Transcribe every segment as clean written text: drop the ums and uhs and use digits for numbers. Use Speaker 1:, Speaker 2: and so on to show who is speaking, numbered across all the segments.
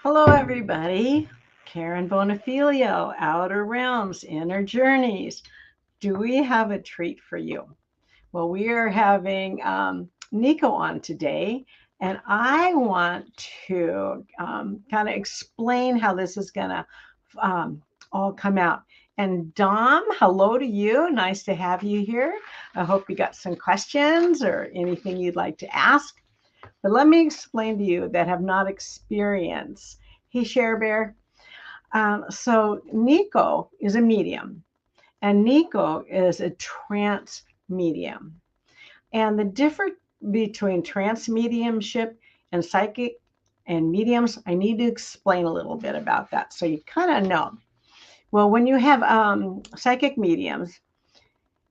Speaker 1: Hello, everybody. Karen Bonafilio, Outer Realms, Inner Journeys. Do we have a treat for you? Well, we are having Niko on today, and I want to kind of explain how this is going to all come out. And Dom, hello to you. Nice to have you here. I hope you got some questions or anything you'd like to ask. But let me explain to you that have not experienced. Hey, Share Bear. So Niko is a medium, and Niko is a trance medium. And the difference between trance mediumship and psychic and mediums, I need to explain a little bit about that so you kind of know. Well, when you have psychic mediums,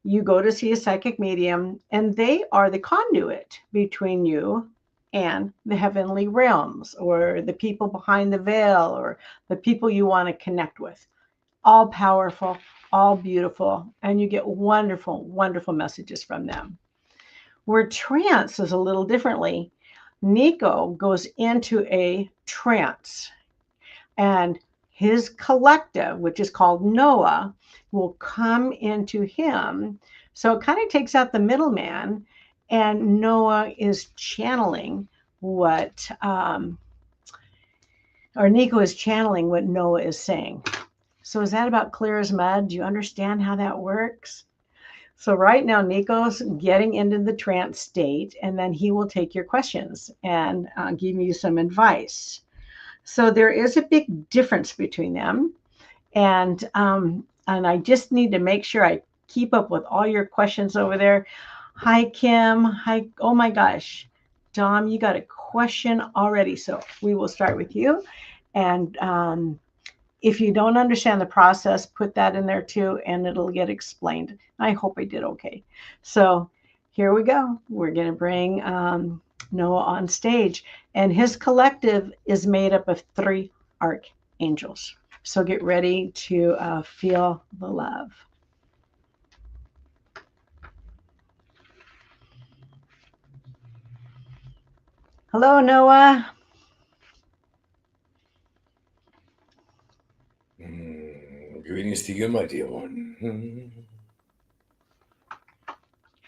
Speaker 1: you go to see a psychic medium, and they are the conduit between you and the heavenly realms, or the people behind the veil, or the people you want to connect with. All powerful, all beautiful, and you get wonderful, wonderful messages from them. Where trance is a little differently, Niko goes into a trance, and his collective, which is called Noah, will come into him. So it kind of takes out the middleman, and Noah is channeling what, or Niko is channeling what Noah is saying. So is that about clear as mud? Do you understand how that works? So right now, Niko's getting into the trance state, and then he will take your questions and give you some advice. So there is a big difference between them, and I just need to make sure I keep up with all your questions over there. Hi, Kim. Hi. Oh my gosh, Dom, you got a question already. So we will start with you, and if you don't understand the process, put that in there too, and it'll get explained. I hope I did okay. So here we go. We're going to bring Noah on stage, and his collective is made up of 3 archangels. So get ready to feel the love. Hello, Noah.
Speaker 2: Greetings to you, my dear one.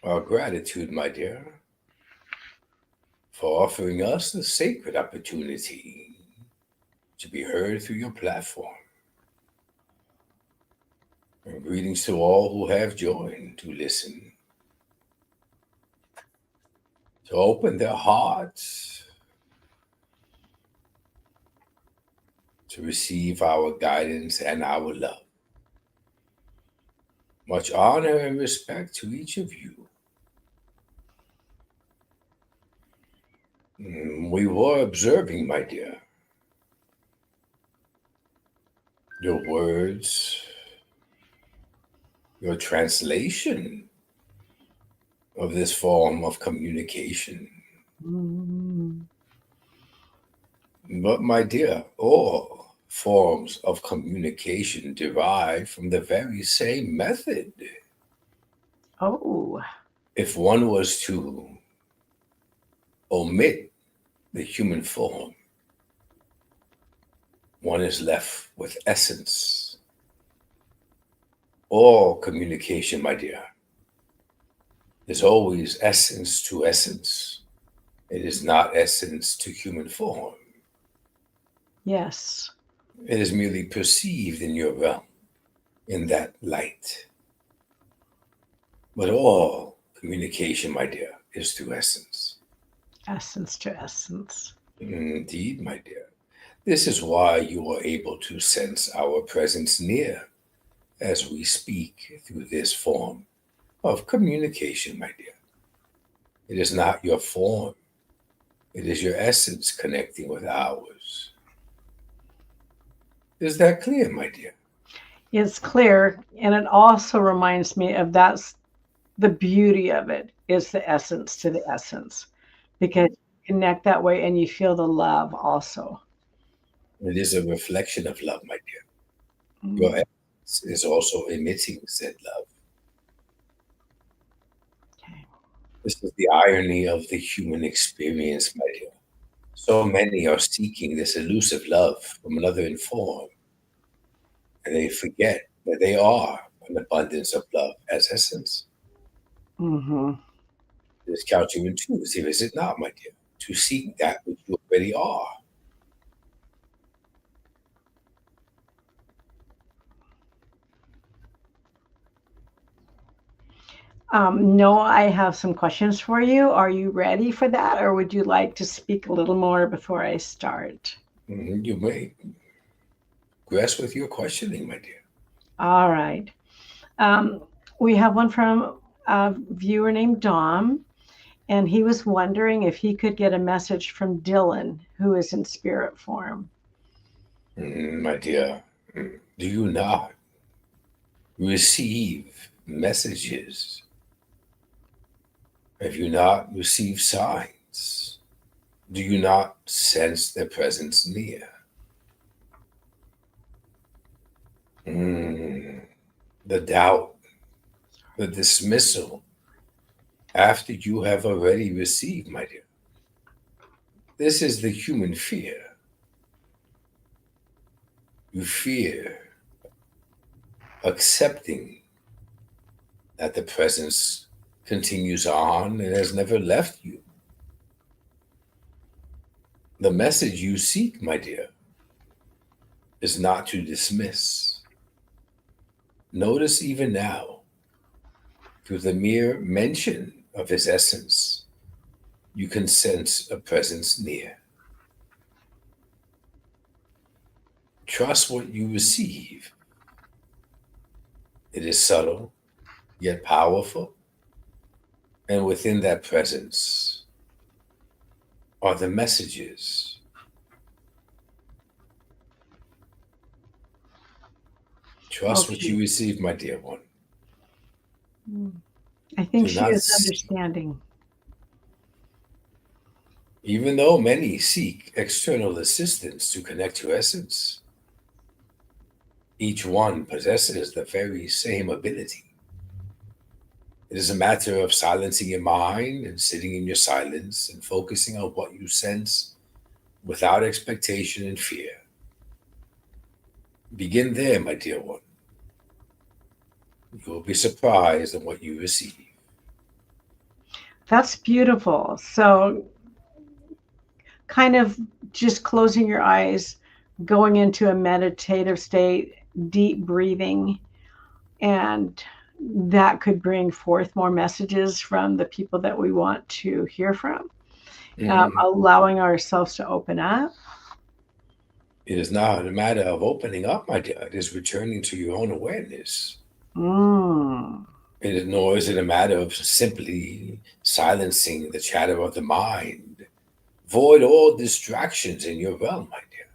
Speaker 2: Our gratitude, my dear, for offering us the sacred opportunity to be heard through your platform. And greetings to all who have joined to listen, to open their hearts, to receive our guidance and our love. Much honor and respect to each of you. We were observing, my dear, your words, your translation of this form of communication. But, my dear, all forms of communication derive from the very same method.
Speaker 1: Oh.
Speaker 2: If one was to omit the human form, one is left with essence. All communication, my dear, is always essence to essence. It is not essence to human form.
Speaker 1: Yes.
Speaker 2: It is merely perceived in your realm in that light. But all communication, my dear, is through essence.
Speaker 1: Essence to essence.
Speaker 2: Indeed, my dear. This is why you are able to sense our presence near as we speak through this form of communication, my dear. It is not your form. It is your essence connecting with ours. Is that clear, my dear?
Speaker 1: It's clear, and it also reminds me of that's the beauty of it is the essence to the essence, because you connect that way and you feel the love also.
Speaker 2: It is a reflection of love, my dear. Your
Speaker 1: Mm,
Speaker 2: essence is also emitting said love.
Speaker 1: okay.
Speaker 2: This is the irony of the human experience, my dear. So many are seeking this elusive love from another in form, and they forget that they are an abundance of love as essence.
Speaker 1: Hmm.
Speaker 2: It is counterintuitive, is it not, my dear, to seek that which you already are?
Speaker 1: No, I have some questions for you. Are you ready for that, or would you like to speak a little more before I start?
Speaker 2: You may grasp with your questioning, my dear.
Speaker 1: All right. Um, we have one from a viewer named Dom, and he was wondering if he could get a message from Dylan, who is in spirit form.
Speaker 2: My dear, do you not receive messages? Have you not received signs? Do you not sense their presence near? Mm, the doubt, the dismissal after you have already received, my dear. This is the human fear. You fear accepting that the presence continues on and has never left you. The message you seek, my dear, is not to dismiss. Notice even now, through the mere mention of his essence, you can sense a presence near. Trust what you receive. It is subtle, yet powerful, and within that presence are the messages. Trust what you
Speaker 1: Okay.
Speaker 2: receive, my dear one.
Speaker 1: Mm. I think
Speaker 2: Do
Speaker 1: she
Speaker 2: not,
Speaker 1: is understanding.
Speaker 2: even though many seek external assistance to connect to essence, each one possesses the very same ability. It is a matter of silencing your mind and sitting in your silence and focusing on what you sense without expectation and fear. Begin there, my dear one. You will be surprised at what you receive.
Speaker 1: That's beautiful. So, kind of just closing your eyes, going into a meditative state, deep breathing, and that could bring forth more messages from the people that we want to hear from,
Speaker 2: Mhm.
Speaker 1: allowing ourselves to open up.
Speaker 2: It is not a matter of opening up, my dear. It is returning to your own awareness.
Speaker 1: Mm.
Speaker 2: It is, nor is it a matter of simply silencing the chatter of the mind. Void all distractions in your realm, my dear.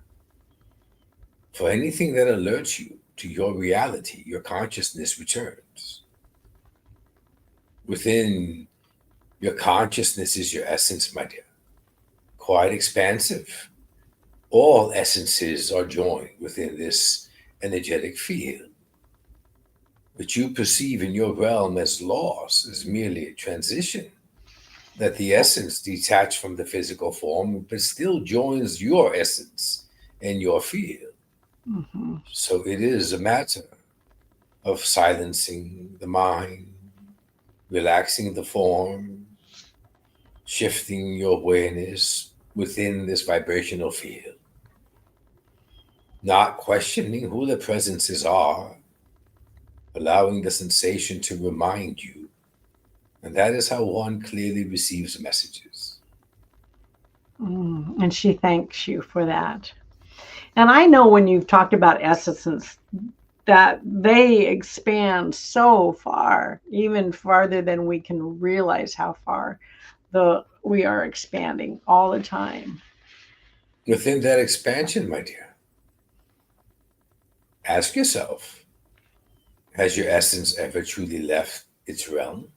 Speaker 2: For anything that alerts you to your reality, your consciousness returns. Within your consciousness is your essence, my dear. Quite expansive. All essences are joined within this energetic field. What you perceive in your realm as loss is merely a transition, that the essence detached from the physical form, but still joins your essence and your field.
Speaker 1: Hmm.
Speaker 2: So it is a matter of silencing the mind, relaxing the form, shifting your awareness within this vibrational field, not questioning who the presences are, allowing the sensation to remind you. And that is how one clearly receives messages.
Speaker 1: Mm. And she thanks you for that. And I know when you've talked about essences, that they expand so far, even farther than we can realize how far we are expanding all the time.
Speaker 2: Within that expansion, my dear, ask yourself, has your essence ever truly left its realm?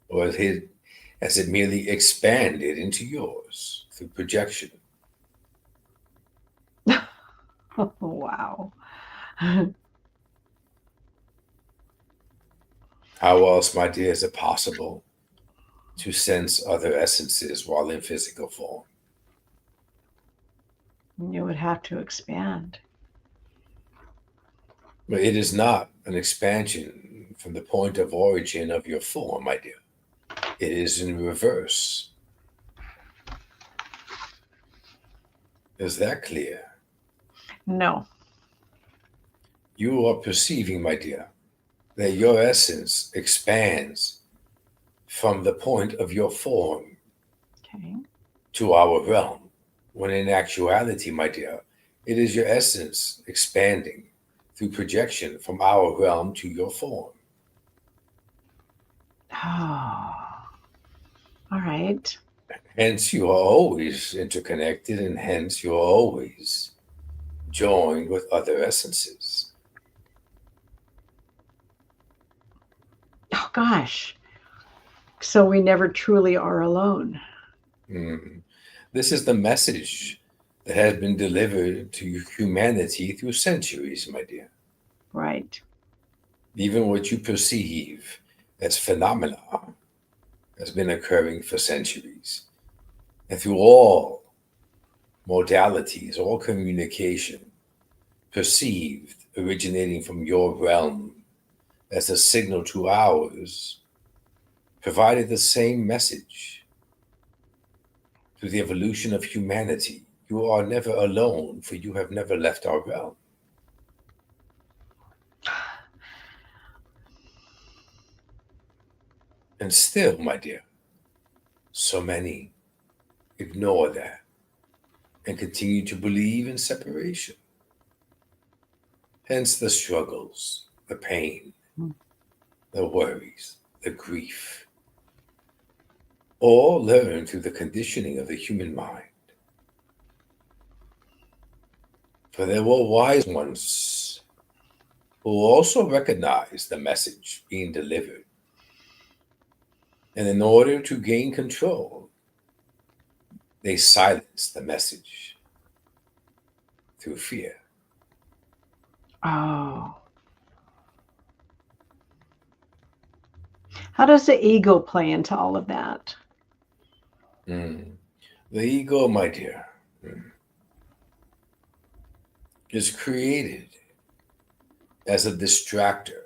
Speaker 2: Or has it merely expanded into yours through projection?
Speaker 1: Oh, wow.
Speaker 2: How else, my dear, is it possible to sense other essences while in physical form?
Speaker 1: You would have to expand.
Speaker 2: But it is not an expansion from the point of origin of your form, my dear. It is in reverse. Is that clear?
Speaker 1: No.
Speaker 2: You are perceiving, my dear, that your essence expands from the point of your form
Speaker 1: Okay.
Speaker 2: to our realm, when in actuality, my dear, it is your essence expanding through projection from our realm to your form.
Speaker 1: Oh, all right.
Speaker 2: Hence, you are always interconnected, and hence, you are always joined with other essences.
Speaker 1: Oh, gosh. So we never truly are alone.
Speaker 2: Mm. This is the message that has been delivered to humanity through centuries, my dear.
Speaker 1: Right.
Speaker 2: Even what you perceive as phenomena has been occurring for centuries. And through all modalities, all communication, perceived originating from your realm as a signal to ours, provided the same message. Through the evolution of humanity, you are never alone, for you have never left our realm. And still, my dear, so many ignore that and continue to believe in separation. Hence the struggles, the pain,
Speaker 1: Hmm.
Speaker 2: the worries, the grief, all learned through the conditioning of the human mind. For there were wise ones who also recognized the message being delivered. And in order to gain control, they silenced the message through fear.
Speaker 1: Oh. How does the ego play into all of that?
Speaker 2: Mm. The ego, my dear, is created as a distractor.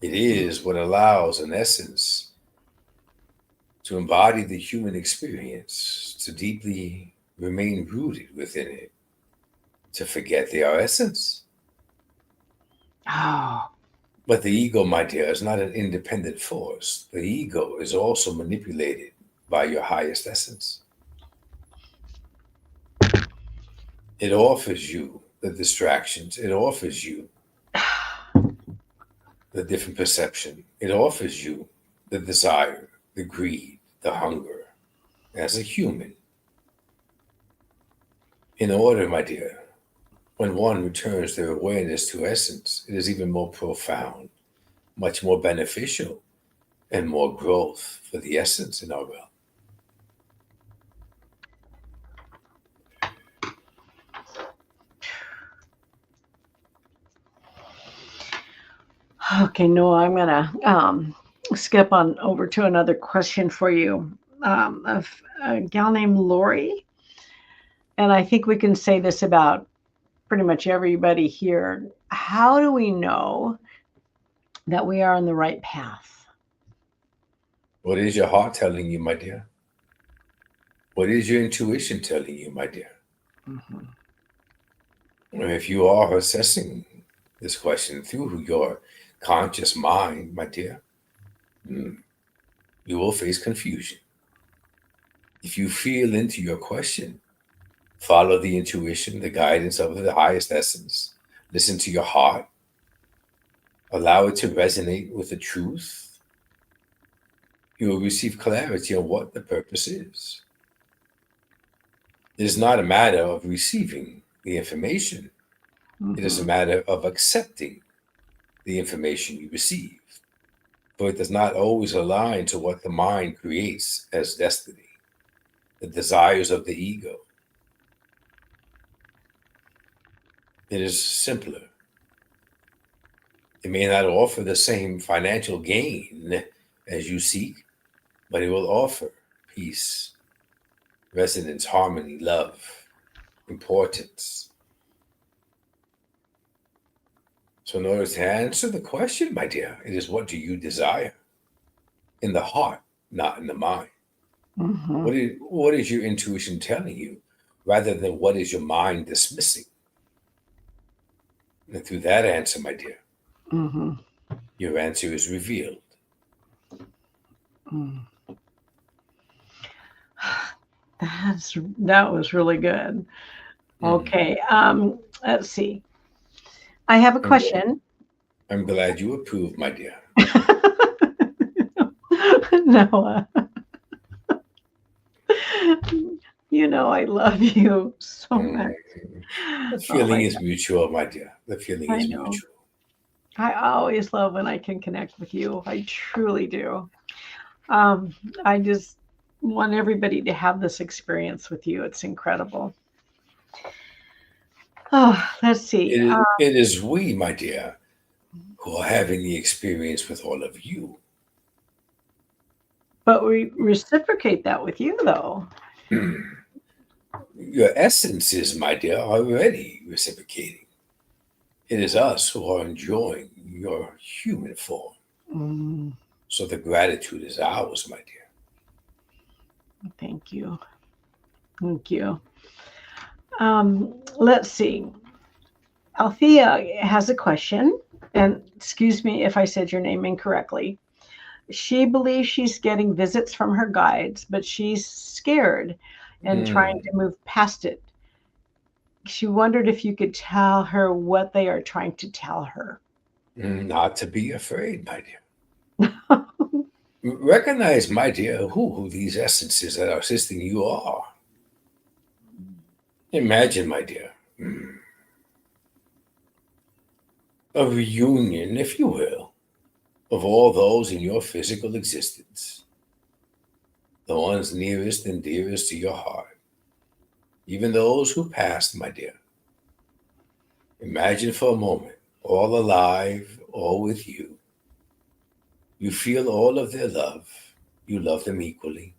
Speaker 2: It is what allows an essence to embody the human experience, to deeply remain rooted within it, to forget their essence.
Speaker 1: Oh.
Speaker 2: But the ego, my dear, is not an independent force. The ego is also manipulated by your highest essence. It offers you the distractions, it offers you the different perception, it offers you the desire, the greed, the hunger as a human. In order, my dear, when one returns their awareness to essence, it is even more profound, much more beneficial, and more growth for the essence in our realm.
Speaker 1: Okay, Noah, I'm going to skip on over to another question for you. A gal named Lori, and I think we can say this about pretty much everybody here. How do we know that we are on the right path?
Speaker 2: What is your heart telling you, my dear? What is your intuition telling you, my dear?
Speaker 1: Mm-hmm.
Speaker 2: If you are assessing this question through your conscious mind, my dear, you will face confusion. If you feel into your question, follow the intuition, the guidance of the highest essence. Listen to your heart. Allow it to resonate with the truth. You will receive clarity on what the purpose is. It is not a matter of receiving the information. It is a
Speaker 1: Mm-hmm.
Speaker 2: matter of accepting the information you receive, for it does not always align to what the mind creates as destiny, the desires of the ego. It is simpler. It may not offer the same financial gain as you seek, but it will offer peace, resonance, harmony, love, importance. So, in order to answer the question, my dear, it is what do you desire in the heart, not in the mind?
Speaker 1: Mm-hmm.
Speaker 2: What is your intuition telling you rather than what is your mind dismissing? And through that answer, my dear,
Speaker 1: Mm-hmm.
Speaker 2: your answer is revealed.
Speaker 1: Mm. That was really good.
Speaker 2: Mm.
Speaker 1: Okay. Let's see. I have a
Speaker 2: I'm, gl-
Speaker 1: question.
Speaker 2: I'm glad you approve, my dear.
Speaker 1: Noah, you know I love you so much.
Speaker 2: Mm. The
Speaker 1: Oh
Speaker 2: feeling
Speaker 1: my
Speaker 2: is
Speaker 1: God,
Speaker 2: mutual, my dear. The feeling
Speaker 1: I
Speaker 2: is
Speaker 1: know.
Speaker 2: mutual.
Speaker 1: I always love when I can connect with you. I truly do. Um, I just want everybody to have this experience with you. It's incredible. Oh, let's see.
Speaker 2: It is we, my dear, who are having the experience with all of you.
Speaker 1: But we reciprocate that with you, though.
Speaker 2: Your essences, my dear, are already reciprocating. It is us who are enjoying your human form.
Speaker 1: Mm,
Speaker 2: So the gratitude is ours, my dear.
Speaker 1: thank you. Thank you. Let's see. Althea has a question, and excuse me if I said your name incorrectly. She believes she's getting visits from her guides, but she's scared and trying
Speaker 2: Mm.
Speaker 1: to move past it. She wondered if you could tell her what they are trying to tell her.
Speaker 2: Not to be afraid, my dear. Recognize, my dear, who these essences that are assisting you are. Imagine, my dear, a reunion, if you will, of all those in your physical existence, the ones nearest and dearest to your heart, even those who passed, my dear. Imagine for a moment, all alive, all with you. You feel all of their love. You love them equally.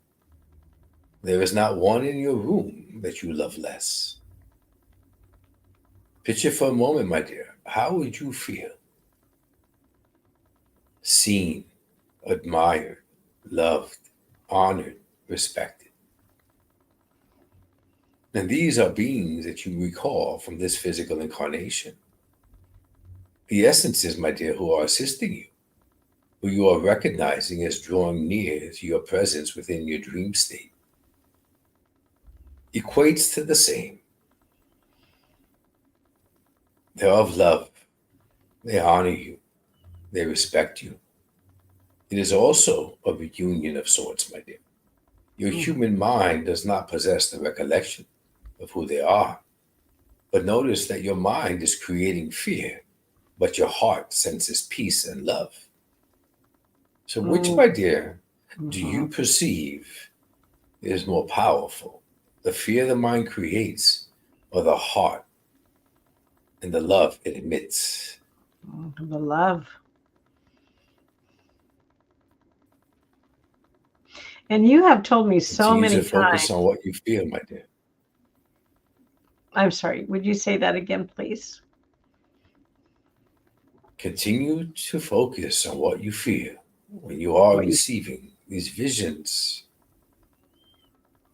Speaker 2: There is not one in your room that you love less. Picture for a moment, my dear, how would you feel? Seen, admired, loved, honored, respected. And these are beings that you recall from this physical incarnation. The essences, my dear, who are assisting you, who you are recognizing as drawing near to your presence within your dream state, equates to the same. They're of love. They honor you. They respect you. It is also a reunion of sorts, my dear. Your
Speaker 1: Mm.
Speaker 2: human mind does not possess the recollection of who they are. But notice that your mind is creating fear, but your heart senses peace and love. So, which,
Speaker 1: Mm,
Speaker 2: my dear, do
Speaker 1: mhm.
Speaker 2: you perceive is more powerful? The fear the mind creates, or the heart and the love it emits?
Speaker 1: The love. And you have told me so
Speaker 2: Continue to
Speaker 1: many
Speaker 2: focus on
Speaker 1: times.
Speaker 2: what you feel, my dear.
Speaker 1: I'm sorry, would you say that again, please?
Speaker 2: Continue to focus on what you feel when you are
Speaker 1: What you
Speaker 2: receiving these visions,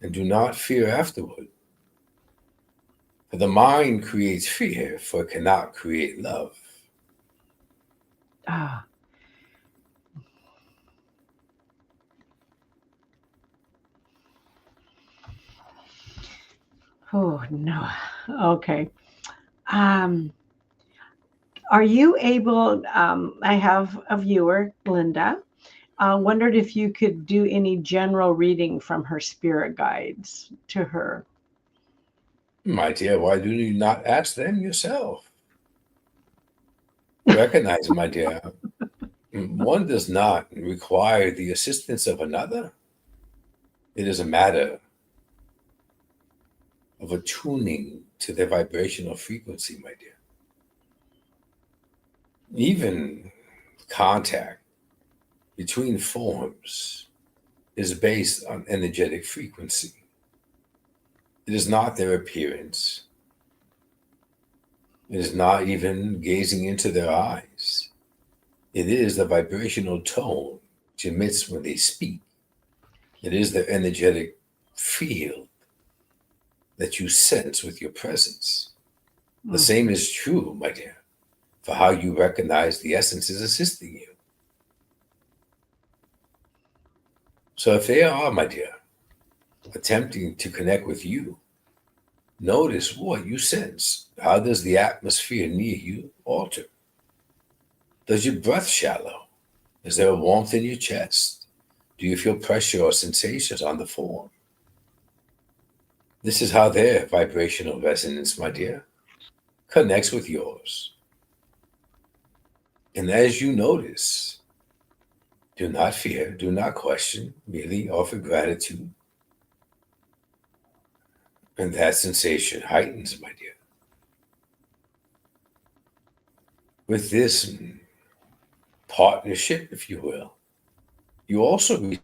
Speaker 2: and do not fear afterward. For the mind creates fear, for it cannot create love.
Speaker 1: ah, oh no. Okay. Um, are you able? I have a viewer, Linda. Wondered if you could do any general reading from her spirit guides to her.
Speaker 2: My dear, why do you not ask them yourself? Recognize, my dear, one does not require the assistance of another. It is a matter of attuning to their vibrational frequency, my dear. Even contact between forms is based on energetic frequency. It is not their appearance. It is not even gazing into their eyes. It is the vibrational tone which emits when they speak. It is their energetic field that you sense with your presence. The same is true, my dear, for how you recognize the essence is assisting you. So if they are, my dear, attempting to connect with you, notice what you sense. How does the atmosphere near you alter? Does your breath shallow? Is there a warmth in your chest? Do you feel pressure or sensations on the form? This is how their vibrational resonance, my dear, connects with yours. And as you notice, do not fear, do not question, merely offer gratitude. And that sensation heightens, my dear. With this partnership, if you will, you also reach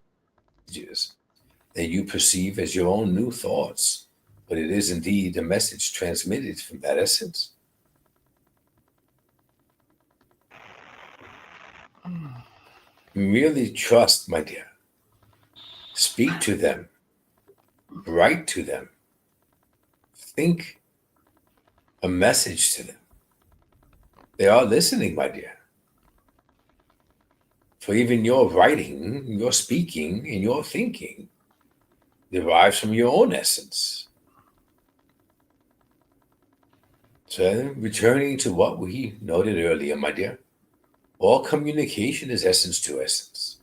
Speaker 2: messages that you perceive as your own new thoughts, but it is indeed a message transmitted from that essence. Merely trust, my dear. Speak to them, write to them, think a message to them. They are listening, my dear. For even your writing, your speaking, and your thinking derives from your own essence. So, returning to what we noted earlier, my dear, all communication is essence to essence.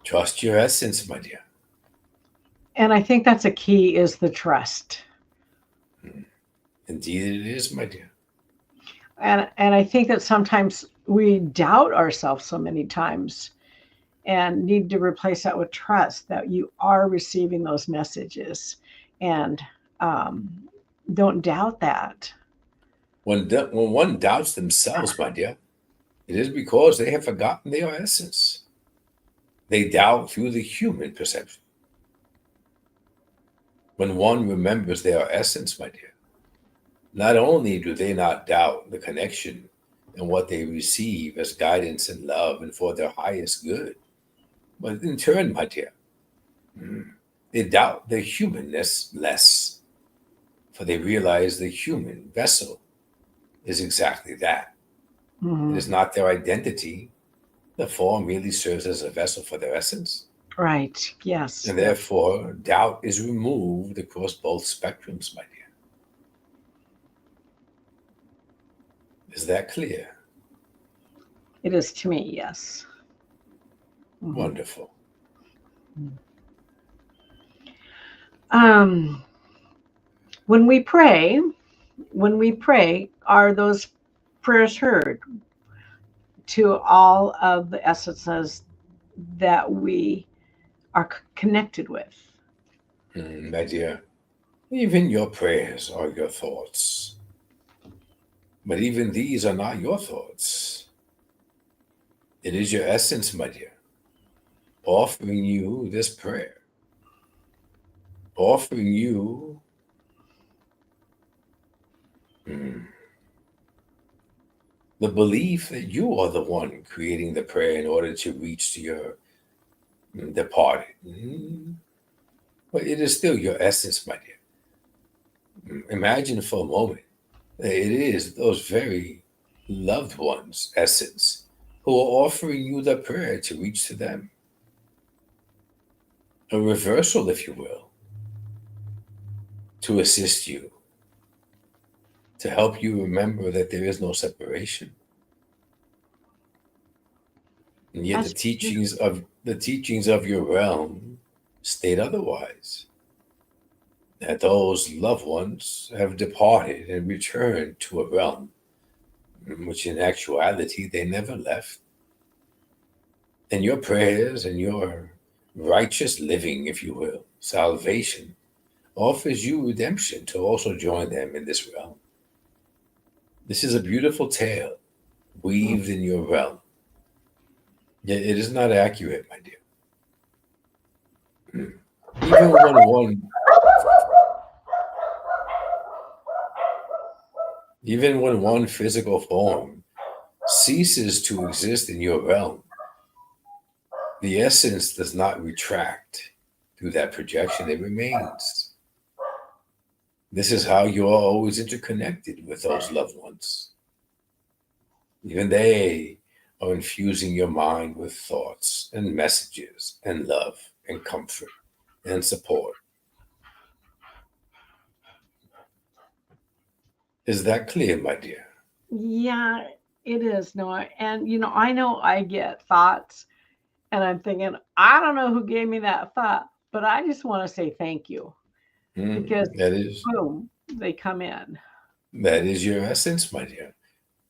Speaker 2: Trust your essence, my dear.
Speaker 1: And I think that's a key, is the trust.
Speaker 2: Indeed, it is, my dear.
Speaker 1: And I think that sometimes we doubt ourselves so many times and need to replace that with trust that you are receiving those messages, and don't doubt that.
Speaker 2: When one doubts themselves, my dear, it is because they have forgotten their essence. They doubt through the human perception. When one remembers their essence, my dear, not only do they not doubt the connection and what they receive as guidance and love and for their highest good, but in turn, my dear, they doubt their humanness less, for they realize the human vessel is exactly that. It is not their identity. The form merely serves as a vessel for their essence.
Speaker 1: Right. Yes.
Speaker 2: And therefore, doubt is removed across both spectrums, my dear. Is that clear?
Speaker 1: It is to me, yes.
Speaker 2: Wonderful.
Speaker 1: Um, when we pray, are those prayers heard to all of the essences that we are connected with?
Speaker 2: My dear, even your prayers are your thoughts. But even these are not your thoughts. It is your essence, my dear, offering you this prayer, offering you the belief that you are the one creating the prayer in order to reach to your departed. But it is still your essence, my dear. Imagine for a moment that it is those very loved ones' essence who are offering you the prayer to reach to them. A reversal, if you will, to assist you, to help you remember that there is no separation. And yet
Speaker 1: That's beautiful.
Speaker 2: the teachings of your realm state otherwise. That those loved ones have departed and returned to a realm in which in actuality they never left. And your prayers and your righteous living, if you will, salvation, offers you redemption to also join them in this realm. This is a beautiful tale
Speaker 1: Mm.
Speaker 2: weaved in your realm. Yet it is not accurate, my dear. Even when one even when one physical form ceases to exist in your realm, the essence does not retract through that projection, it remains. This is how you are always interconnected with those loved ones. Even they are infusing your mind with thoughts and messages and love and comfort and support. Is that clear, my dear?
Speaker 1: Yeah, it is, Noah. And I know I get thoughts, and I'm thinking, I don't know who gave me that thought, but I just want to say thank you because
Speaker 2: That is
Speaker 1: boom, they come in.
Speaker 2: that is your essence, my dear.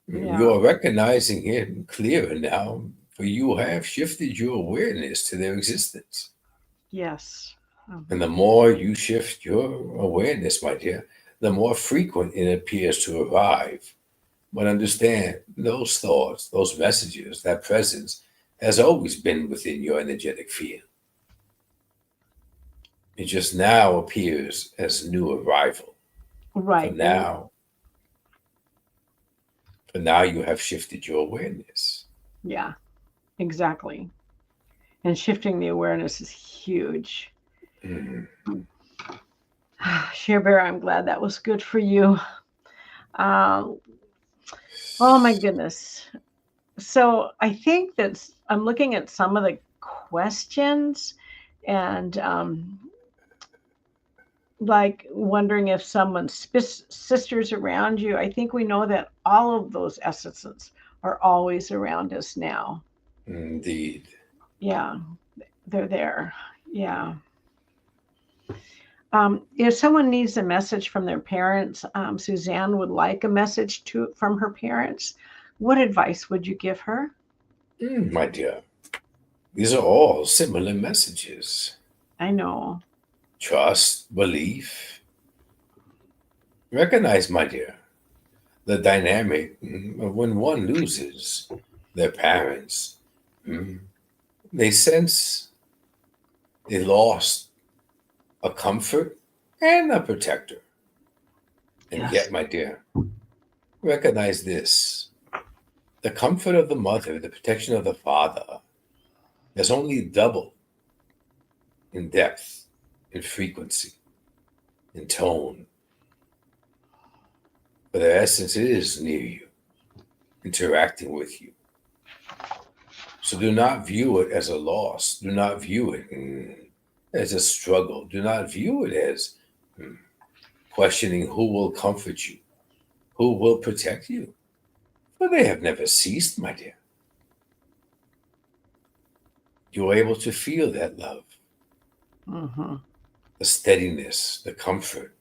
Speaker 2: You
Speaker 1: Yeah.
Speaker 2: are recognizing it clearer now, for you have shifted your awareness to their existence.
Speaker 1: Yes.
Speaker 2: And
Speaker 1: Mhm.
Speaker 2: the more you shift your awareness, my dear, the more frequent it appears to arrive. But understand those thoughts, those messages, that presence has always been within your energetic field. It just now appears as new arrival. For
Speaker 1: Right. And
Speaker 2: now, for now you have shifted your awareness.
Speaker 1: yeah, exactly. And shifting the awareness is huge.
Speaker 2: Mhm.
Speaker 1: Share Bear, I'm glad that was good for you. Um, oh my goodness. So I think I'm looking at some of the questions and like wondering if someone's sisters around you. I think we know that all of those essences are always around us now.
Speaker 2: Indeed.
Speaker 1: Yeah, they're there. Yeah. If someone needs a message from their parents, Suzanne would like a message from her parents. What advice would you give her?
Speaker 2: My dear, these are all similar messages.
Speaker 1: I know.
Speaker 2: Trust, belief. Recognize, my dear, the dynamic of when one loses their parents. mm, They sense they lost a comfort and a protector. And
Speaker 1: Yes.
Speaker 2: yet, my dear, recognize this. The comfort of the mother, the protection of the father, has only doubled in depth, in frequency, in tone. But their essence is near you, interacting with you. So do not view it as a loss. Do not view it as a struggle. Do not view it as mm, questioning who will comfort you, who will protect you. For they have never ceased, my dear. You are able to feel that love,
Speaker 1: Hmm.
Speaker 2: the steadiness, the comfort,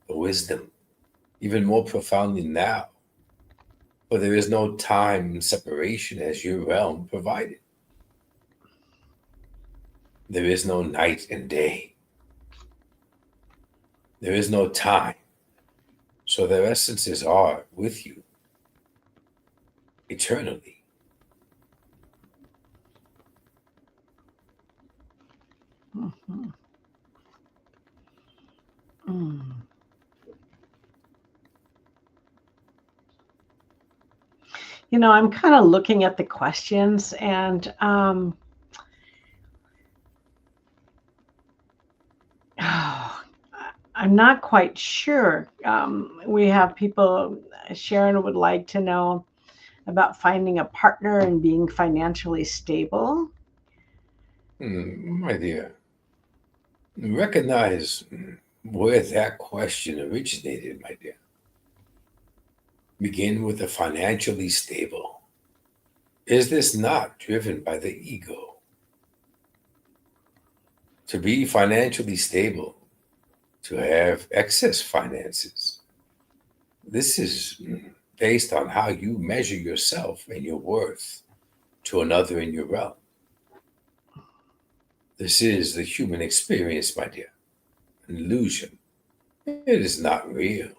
Speaker 2: the wisdom, even more profoundly now. For there is no time separation as your realm provided. There is no night and day. There is no time. So their essences are with you eternally.
Speaker 1: Hmm. Mm. I'm kind of looking at the questions and I'm not quite sure. We have people, Sharon would like to know about finding a partner and being financially stable.
Speaker 2: My dear, recognize where that question originated, my dear. Begin with the financially stable. Is this not driven by the ego? To be financially stable, to have excess finances, this is based on how you measure yourself and your worth to another in your realm. This is the human experience, my dear, an illusion. It is not real.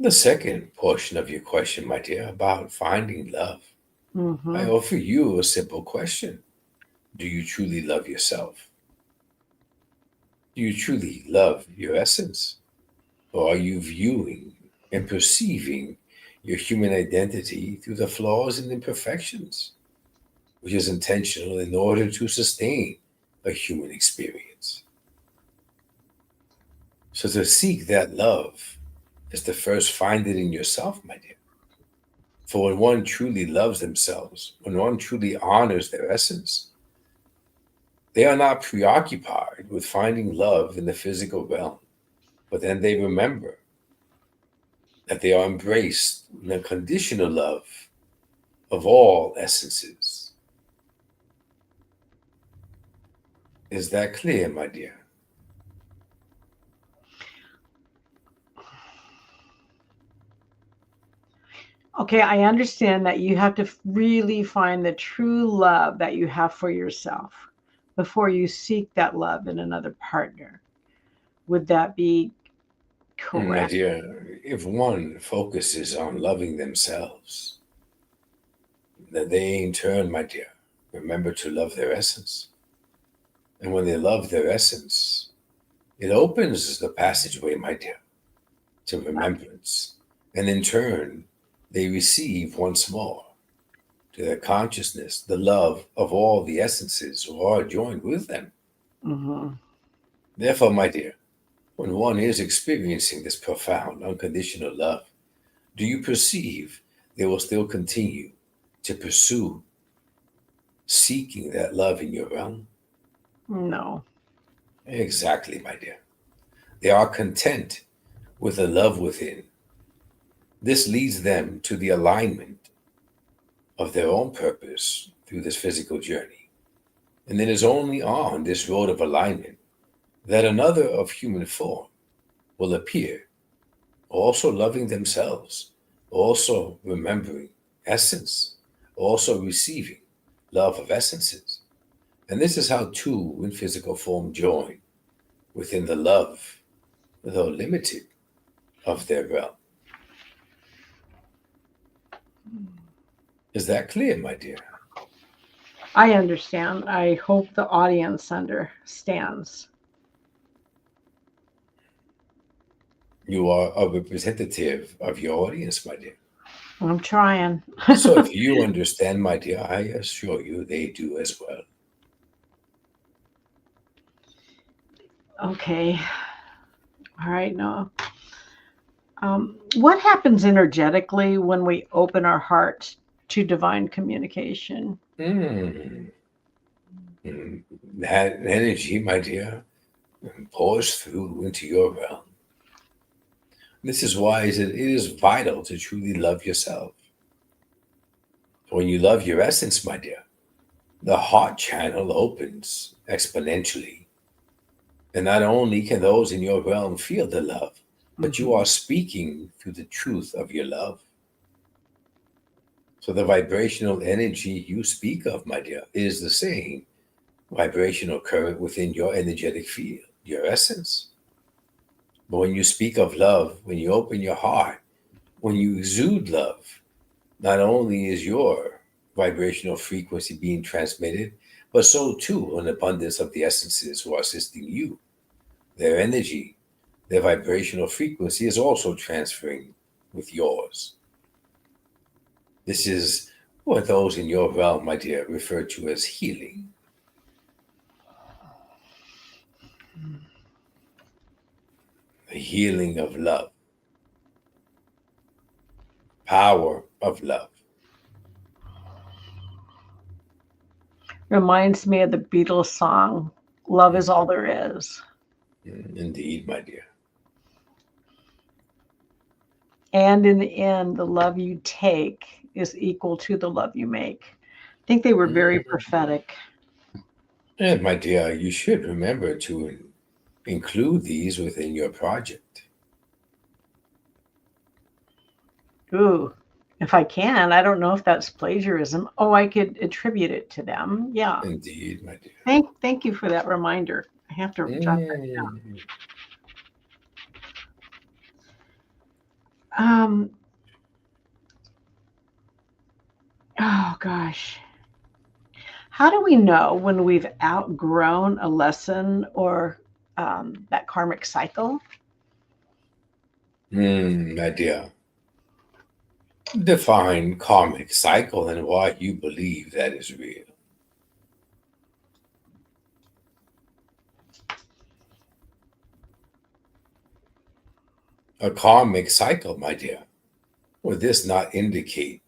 Speaker 2: The second portion of your question, my dear, about finding love, I
Speaker 1: Mm-hmm.
Speaker 2: offer you a simple question. Do you truly love yourself? Do you truly love your essence? Or are you viewing and perceiving your human identity through the flaws and imperfections, which is intentional in order to sustain a human experience? So to seek that love is to first find it in yourself, my dear. For when one truly loves themselves, when one truly honors their essence, they are not preoccupied with finding love in the physical realm, but then they remember that they are embraced in the conditional love of all essences. Is that clear, my dear?
Speaker 1: Okay, I understand that you have to really find the true love that you have for yourself before you seek that love in another partner. Would that be
Speaker 2: My
Speaker 1: correct?
Speaker 2: dear, if one focuses on loving themselves, then they in turn, my dear, remember to love their essence. And when they love their essence, it opens the passageway, my dear, to remembrance. And in turn, they receive once more to their consciousness the love of all the essences who are joined with them.
Speaker 1: Mm-hmm.
Speaker 2: Therefore, my dear, when one is experiencing this profound, unconditional love, do you perceive they will still continue to pursue seeking that love in your realm?
Speaker 1: No.
Speaker 2: Exactly, my dear. They are content with the love within. This leads them to the alignment of their own purpose through this physical journey. And it is only on this road of alignment that another of human form will appear, also loving themselves, also remembering essence, also receiving love of essences. And this is how two in physical form join within the love, though limited, of their realm. Is that clear, my dear?
Speaker 1: I understand. I hope the audience understands.
Speaker 2: You are a representative of your audience, my dear.
Speaker 1: I'm trying.
Speaker 2: So if you understand, my dear, I assure you they do as well.
Speaker 1: Okay. All right. Now, what happens energetically when we open our hearts to divine communication?
Speaker 2: Mm. That energy, my dear, pours through into your realm. This is why it is vital to truly love yourself. When you love your essence, my dear, the heart channel opens exponentially. And not only can those in your realm feel the love, but you
Speaker 1: Mm-hmm.
Speaker 2: are speaking through the truth of your love. So the vibrational energy you speak of, my dear, is the same vibrational current within your energetic field, your essence. But when you speak of love, when you open your heart, when you exude love, not only is your vibrational frequency being transmitted, but so too an abundance of the essences who are assisting you. Their energy, their vibrational frequency is also transferring with yours. This is what those in your realm, my dear, refer to as healing, the healing of love, power of love.
Speaker 1: Reminds me of the Beatles song, Love is All There Is.
Speaker 2: Indeed, my dear.
Speaker 1: And in the end, the love you take is equal to the love you make. I think they were very prophetic.
Speaker 2: And my dear, you should remember to include these within your project.
Speaker 1: Ooh, if I can, I don't know if that's plagiarism. Oh, I could attribute it to them. Yeah.
Speaker 2: Indeed, my dear.
Speaker 1: Thank you for that reminder. I have to jot that down.
Speaker 2: Mm.
Speaker 1: Um, oh gosh. How do we know when we've outgrown a lesson or that karmic cycle?
Speaker 2: My dear. Define karmic cycle and why you believe that is real. A karmic cycle, my dear. Would this not indicate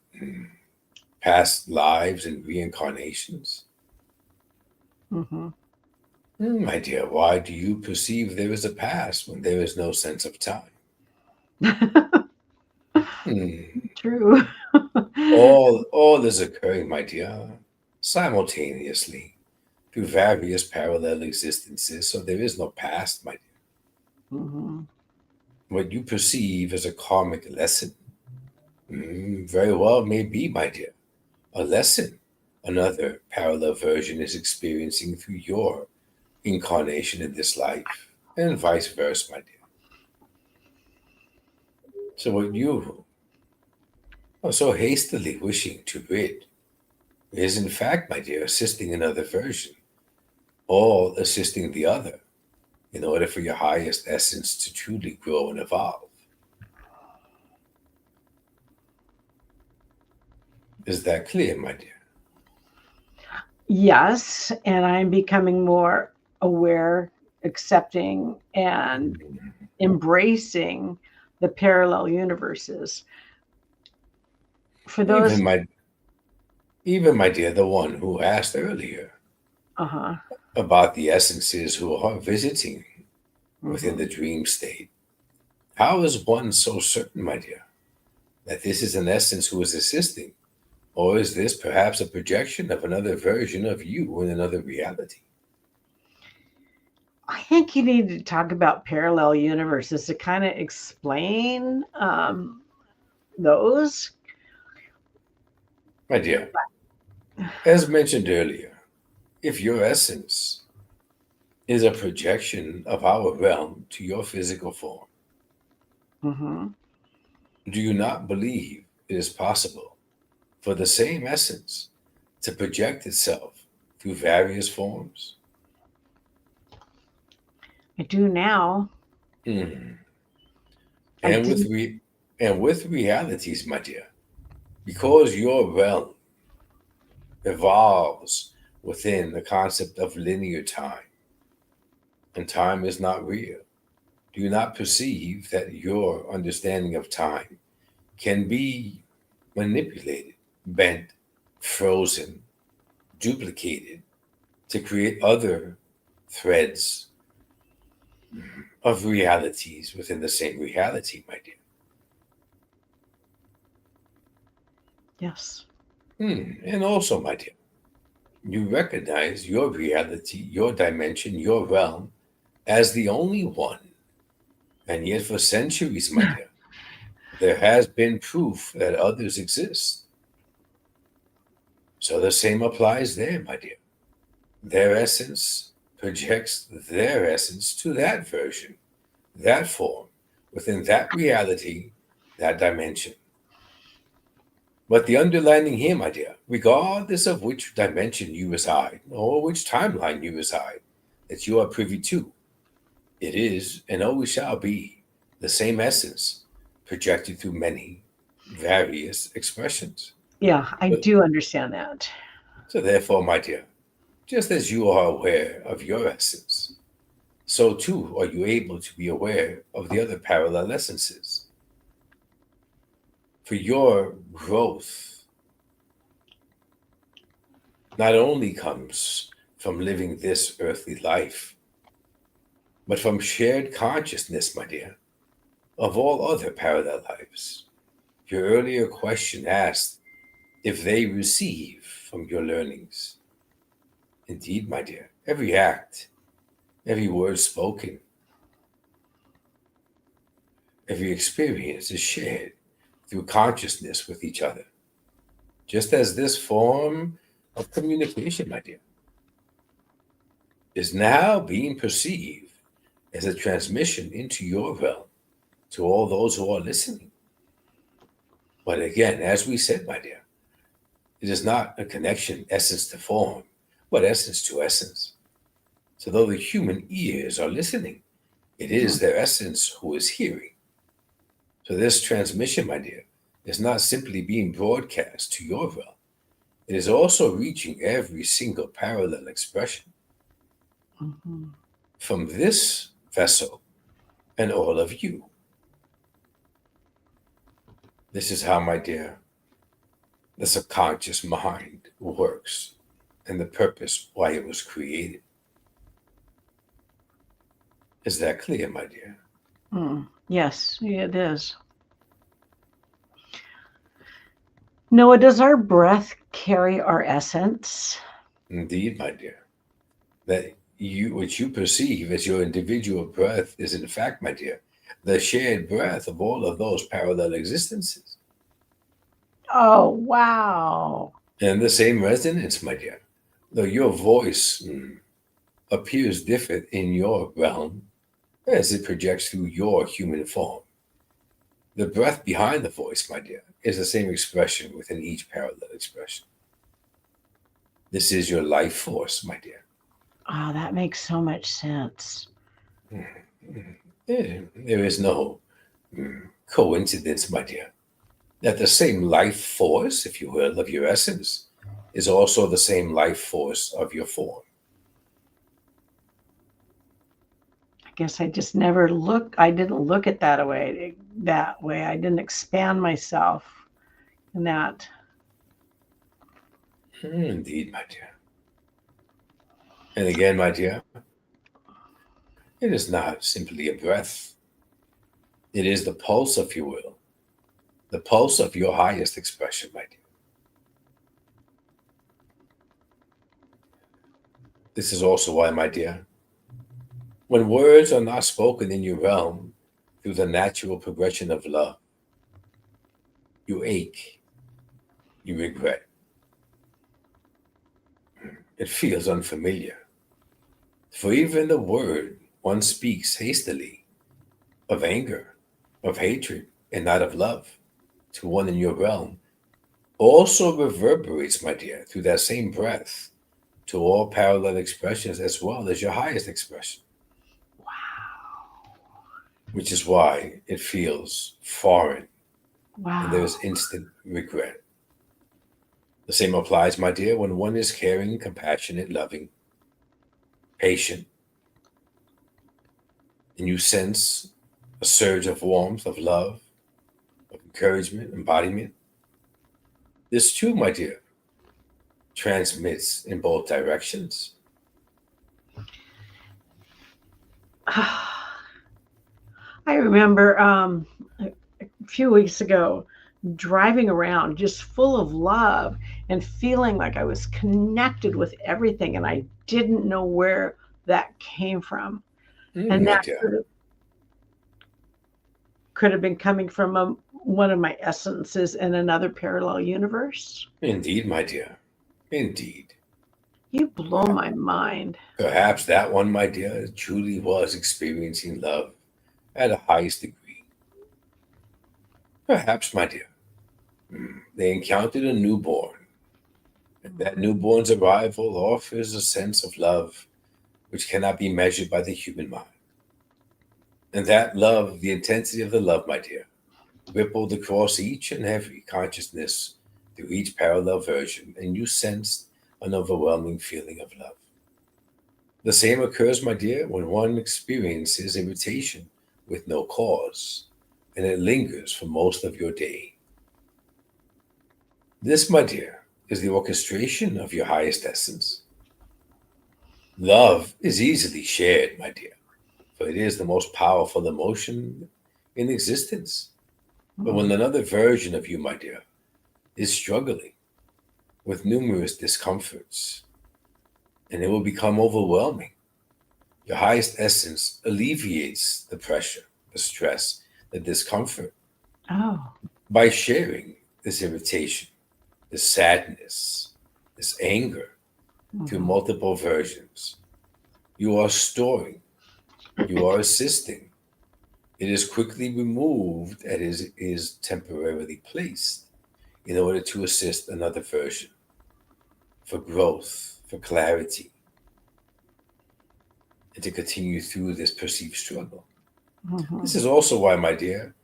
Speaker 2: past lives and reincarnations?
Speaker 1: Hmm.
Speaker 2: My dear, why do you perceive there is a past when there is no sense of time? Hmm.
Speaker 1: True.
Speaker 2: All is occurring, my dear, simultaneously through various parallel existences, so there is no past, my dear.
Speaker 1: Hmm.
Speaker 2: What you perceive as a karmic lesson, very well may be, my dear, a lesson another parallel version is experiencing through your incarnation in this life, and vice versa, my dear. So, what you are so hastily wishing to rid is, in fact, my dear, assisting another version, all assisting the other, in order for your highest essence to truly grow and evolve. Is that clear, my dear?
Speaker 1: Yes, and I'm becoming more aware, accepting, and
Speaker 2: Mhm.
Speaker 1: embracing the parallel universes. For those,
Speaker 2: Even my even my dear, the one who asked earlier
Speaker 1: uh huh.
Speaker 2: about the essences who are visiting within
Speaker 1: Hmm.
Speaker 2: the dream state. How is one so certain, my dear, that this is an essence who is assisting? Or is this perhaps a projection of another version of you in another reality?
Speaker 1: I think you need to talk about parallel universes to kind of explain those.
Speaker 2: My dear, as mentioned earlier, if your essence is a projection of our realm to your physical form,
Speaker 1: Hmm.
Speaker 2: do you not believe it is possible for the same essence to project itself through various forms?
Speaker 1: I do now.
Speaker 2: Mhm.
Speaker 1: I
Speaker 2: And with
Speaker 1: didn't.
Speaker 2: re- and with realities, my dear, because your realm evolves within the concept of linear time, and time is not real. Do you not perceive that your understanding of time can be manipulated, bent, frozen, duplicated to create other threads of realities within the same reality, my
Speaker 1: Yes.
Speaker 2: dear? And also, my dear, you recognize your reality, your dimension, your realm as the only one. And yet, for centuries, my dear, there has been proof that others exist. So the same applies there, my dear. Their essence projects their essence to that version, that form, within that reality, that dimension. But the underlining here, my dear, regardless of which dimension you reside or which timeline you reside, that you are privy to, it is and always shall be the same essence projected through many various expressions.
Speaker 1: Yeah, I
Speaker 2: But,
Speaker 1: do understand that.
Speaker 2: so, therefore, my dear, just as you are aware of your essence, so too are you able to be aware of the other parallel essences. For your growth not only comes from living this earthly life, but from shared consciousness, my dear, of all other parallel lives. Your earlier question asked if they receive from your learnings. Indeed, my dear, every act, every word spoken, every experience is shared through consciousness with each other. Just as this form of communication, my dear, is now being perceived as a transmission into your realm to all those who are listening. But again, as we said, my dear, it is not a connection essence to form, but essence to essence. So though the human ears are listening, it is their essence who is hearing. So this transmission, my dear, is not simply being broadcast to your realm. It is also reaching every single parallel expression from this vessel and all of you. This is how, my dear, the subconscious mind works and the purpose why it was created. Is that clear, my dear?
Speaker 1: Yes, it is. Noah, does our breath carry our essence?
Speaker 2: Indeed, my dear. That which you perceive as your individual breath is in fact, my dear, the shared breath of all of those parallel existences.
Speaker 1: Oh, wow.
Speaker 2: And the same resonance, my dear. Though your voice appears different in your realm as it projects through your human form, the breath behind the voice, my dear, is the same expression within each parallel expression. This is your life force, my dear.
Speaker 1: Oh, that makes so much sense.
Speaker 2: There is no coincidence, my dear, that the same life force, if you will, of your essence is also the same life force of your form.
Speaker 1: I guess I just never I didn't look at that way. I didn't expand myself in that.
Speaker 2: Indeed, my dear. And again, my dear, it is not simply a breath. It is the pulse, if you will, the pulse of your highest expression, my dear. This is also why, my dear, when words are not spoken in your realm through the natural progression of love, you ache, you regret. It feels unfamiliar. For even the word one speaks hastily of anger, of hatred, and not of love to one in your realm also reverberates, my dear, through that same breath to all parallel expressions as well as your highest expression.
Speaker 1: Wow.
Speaker 2: Which is why it feels foreign and there
Speaker 1: Wow.
Speaker 2: is instant regret. The same applies, my dear, when one is caring, compassionate, loving, patient, and you sense a surge of warmth, of love, of encouragement, embodiment. This too, my dear, transmits in both directions.
Speaker 1: I remember a few weeks ago driving around just full of love and feeling like I was connected with everything, and I didn't know where that came from. And
Speaker 2: My
Speaker 1: that
Speaker 2: dear.
Speaker 1: could have been coming from one of my essences in another parallel universe.
Speaker 2: Indeed, my dear. Indeed.
Speaker 1: You blow my mind.
Speaker 2: Perhaps that one, my dear, truly was experiencing love at the highest degree. Perhaps, my dear, they encountered a newborn, and that newborn's arrival offers a sense of love which cannot be measured by the human mind. And that love, the intensity of the love, my dear, rippled across each and every consciousness through each parallel version, and you sensed an overwhelming feeling of love. The same occurs, my dear, when one experiences irritation with no cause, and it lingers for most of your day. This, my dear, is the orchestration of your highest essence. Love is easily shared, my dear, for it is the most powerful emotion in existence. But when another version of you, my dear, is struggling, with numerous discomforts, and it will become overwhelming. Your highest essence alleviates the pressure, the stress, the discomfort
Speaker 1: Oh.
Speaker 2: by sharing this irritation, this sadness, this anger through
Speaker 1: Mm-hmm.
Speaker 2: multiple versions. You are storing, you are assisting. It is quickly removed and is temporarily placed in order to assist another version for growth, for clarity, and to continue through this perceived struggle. This
Speaker 1: Mm-hmm.
Speaker 2: is also why, my dear,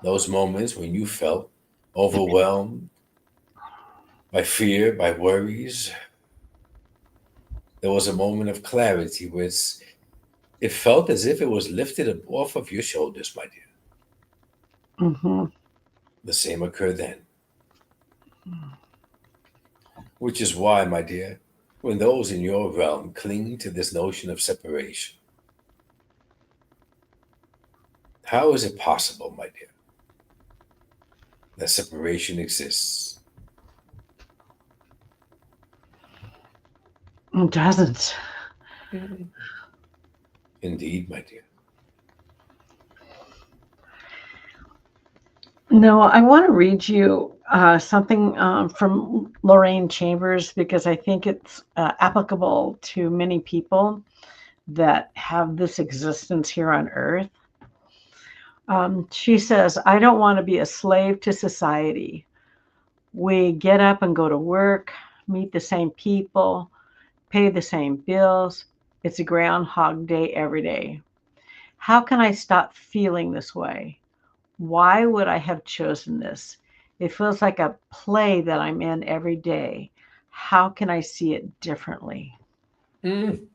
Speaker 2: those moments when you felt overwhelmed by fear, by worries, there was a moment of clarity where it felt as if it was lifted off of your shoulders, my dear.
Speaker 1: Mm-hmm.
Speaker 2: The same occurred then, which is why, my dear, when those in your realm cling to this notion of separation, how is it possible, my dear, that separation exists?
Speaker 1: It doesn't.
Speaker 2: Indeed, my dear.
Speaker 1: No, I want to read you something from Lorraine Chambers because I think it's applicable to many people that have this existence here on earth. She says, I don't want to be a slave to society. We get up and go to work, meet the same people, pay the same bills. It's a groundhog day every day. How can I stop feeling this way? Why would I have chosen this? It feels like a play that I'm in every day. How can I see it differently?
Speaker 2: Mm.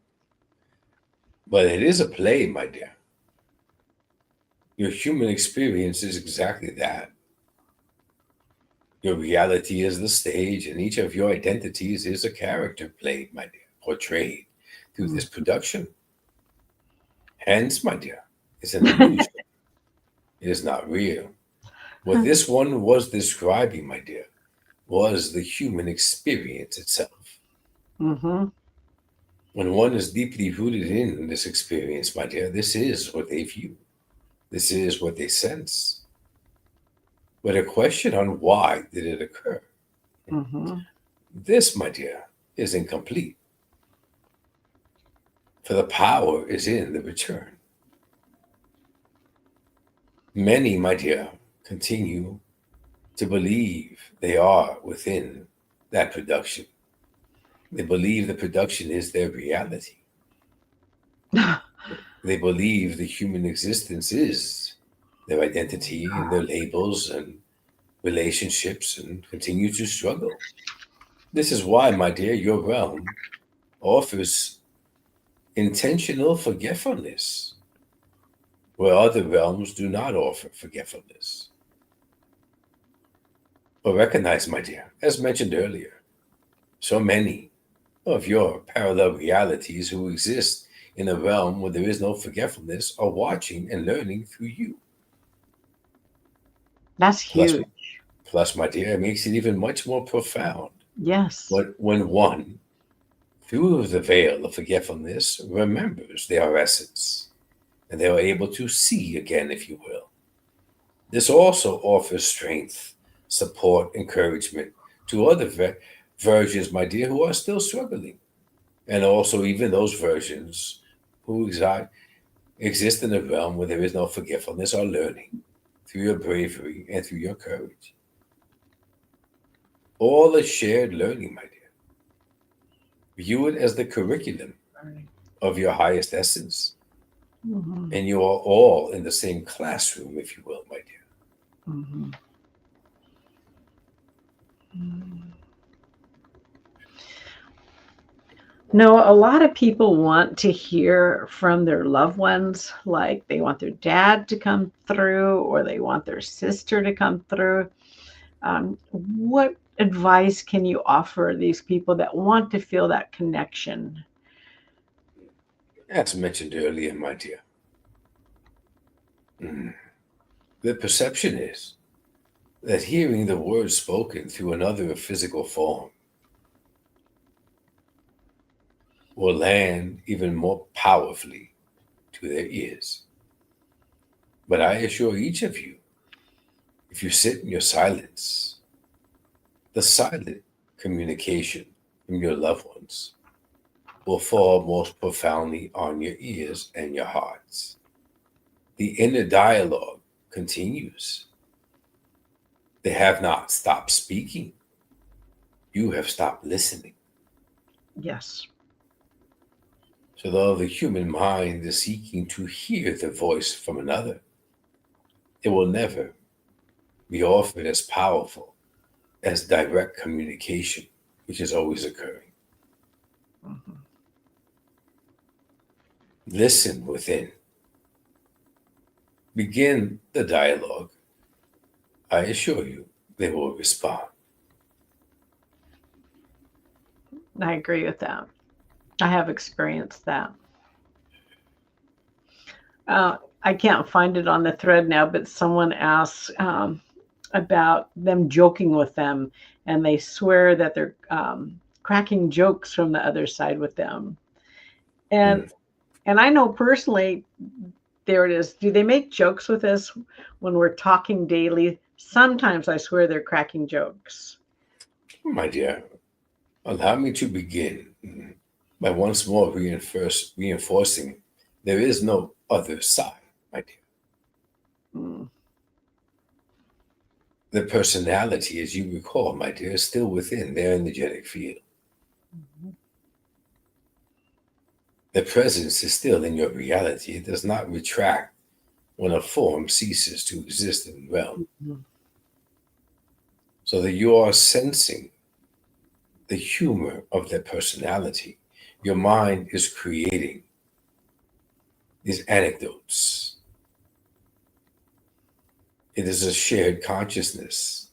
Speaker 2: But it is a play, my dear. Your human experience is exactly that. Your reality is the stage, and each of your identities is a character played, my dear, portrayed through
Speaker 1: Mm.
Speaker 2: this production. Hence, my dear, it's an illusion. It is not real. What this one was describing, my dear, was the human experience itself.
Speaker 1: Mm-hmm.
Speaker 2: When one is deeply rooted in this experience, my dear, this is what they view. This is what they sense. But a question on why did it occur?
Speaker 1: Mm-hmm.
Speaker 2: This, my dear, is incomplete. For the power is in the return. Many, my dear, continue to believe they are within that production. They believe the production is their reality. They believe the human existence is their identity and their labels and relationships and continue to struggle. This is why, my dear, your realm offers intentional forgetfulness, where other realms do not offer forgetfulness. But recognize, my dear, as mentioned earlier, so many of your parallel realities who exist in a realm where there is no forgetfulness are watching and learning through you.
Speaker 1: That's
Speaker 2: Plus,
Speaker 1: huge.
Speaker 2: plus, my dear, it makes it even much more profound
Speaker 1: Yes.
Speaker 2: when one, through the veil of forgetfulness, remembers their essence and they are able to see again, if you will. This also offers strength, support, encouragement to other versions, my dear, who are still struggling. And also, even those versions who exist in a realm where there is no forgetfulness are learning through your bravery and through your courage. All is shared learning, my dear. View it as the curriculum of your highest essence.
Speaker 1: Mm-hmm.
Speaker 2: And you are all in the same classroom, if you will, my dear.
Speaker 1: Mm-hmm. No, a lot of people want to hear from their loved ones, like they want their dad to come through or they want their sister to come through. What advice can you offer these people that want to feel that connection?
Speaker 2: As mentioned earlier, my dear, the perception is that hearing the words spoken through another physical form will land even more powerfully to their ears. But I assure each of you, if you sit in your silence, the silent communication from your loved ones will fall most profoundly on your ears and your hearts. The inner dialogue continues. They have not stopped speaking. You have stopped listening.
Speaker 1: Yes.
Speaker 2: So though the human mind is seeking to hear the voice from another, it will never be offered as powerful as direct communication, which is always occurring.
Speaker 1: Mhm.
Speaker 2: Listen within. Begin the dialogue. I assure you, they will respond.
Speaker 1: I agree with that. I have experienced that. I can't find it on the thread now, but someone asks about them joking with them, and they swear that they're cracking jokes from the other side with them. And
Speaker 2: Mm.
Speaker 1: and I know personally, there it is. Do they make jokes with us when we're talking daily? Sometimes I swear they're cracking jokes.
Speaker 2: My dear, allow me to begin by once more reinforcing there is no other side, my dear.
Speaker 1: Mm,
Speaker 2: The personality, as you recall, my dear, is still within their energetic field.
Speaker 1: mhm,
Speaker 2: The presence is still in your reality. It does not retract when a form ceases to exist in the realm.
Speaker 1: mhm,
Speaker 2: So that you are sensing the humor of their personality. Your mind is creating these anecdotes. It is a shared consciousness.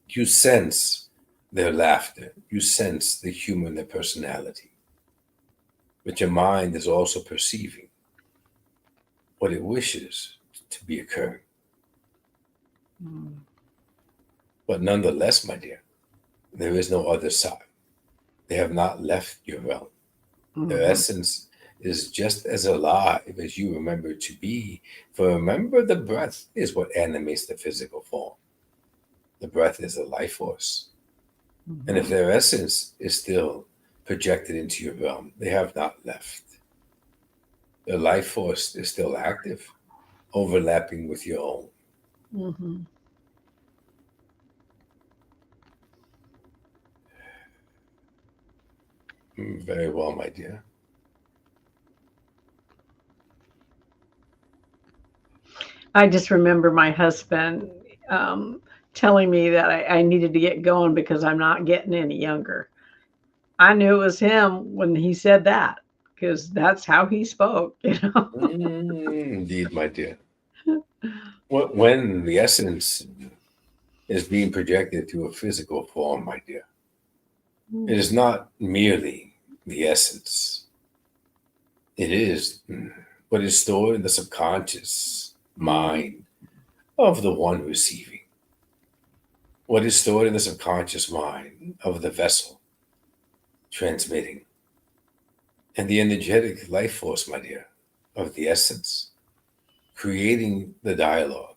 Speaker 2: You sense their laughter. You sense the humor in their personality. But your mind is also perceiving what it wishes to be occurring.
Speaker 1: mm,
Speaker 2: But nonetheless, my dear, there is no other side. They have not left your realm. Their
Speaker 1: mhm,
Speaker 2: essence is just as alive as you remember it to be. For remember, the breath is what animates the physical form. The breath is the life force. And if
Speaker 1: mhm.
Speaker 2: their essence is still projected into your realm, they have not left. Their life force is still active, overlapping with your own.
Speaker 1: Mhm.
Speaker 2: Very well, my dear.
Speaker 1: I just remember my husband um, telling me that I needed to get going because I'm not getting any younger. I knew it was him when he said that because that's how he spoke, you know.
Speaker 2: Indeed, my dear. When the essence is being projected through a physical form, my dear, it is not merely the essence, it is what is stored in the subconscious
Speaker 1: Mm,
Speaker 2: mind of the one receiving, what is stored in the subconscious mind of the vessel transmitting, and the energetic life force, my dear, of the essence, creating the dialogue,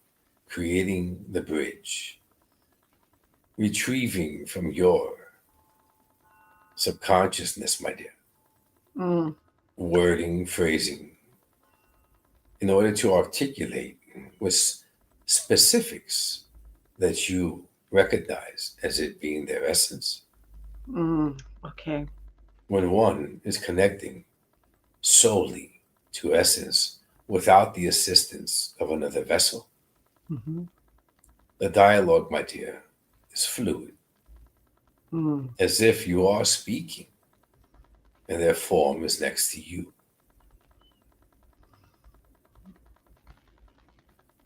Speaker 2: creating the bridge, retrieving from your subconsciousness, my dear,
Speaker 1: mm,
Speaker 2: wording, phrasing, in order to articulate with specifics that you recognize as it being their essence.
Speaker 1: mm. Okay.
Speaker 2: When one is connecting solely to essence without the assistance of another vessel,
Speaker 1: Mhm,
Speaker 2: the dialogue, my dear, is fluid,
Speaker 1: mm.
Speaker 2: as if you are speaking and their form is next to you.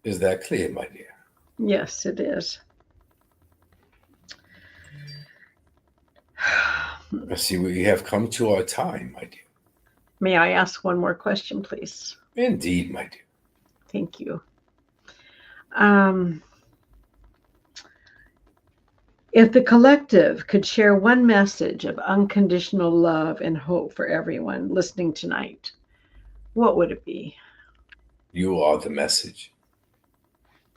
Speaker 2: Is that clear, my dear?
Speaker 1: Yes, it is.
Speaker 2: I see we have come to our time, my dear.
Speaker 1: May I ask one more question, please?
Speaker 2: Indeed, my dear.
Speaker 1: Thank you. Um, If the collective could share one message of unconditional love and hope for everyone listening tonight, what would it be?
Speaker 2: You are the message.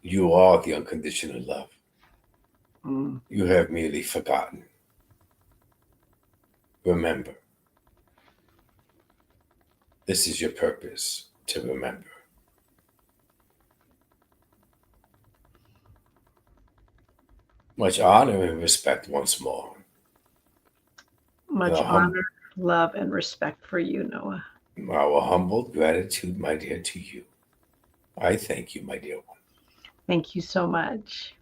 Speaker 2: You are the unconditional love.
Speaker 1: Mm.
Speaker 2: You have merely forgotten. Remember, this is your purpose, to remember. Much honor and respect once more.
Speaker 1: Much honor, love, and respect for you, Noah.
Speaker 2: Our humble gratitude, my dear, to you. I thank you, my dear one.
Speaker 1: Thank you so much.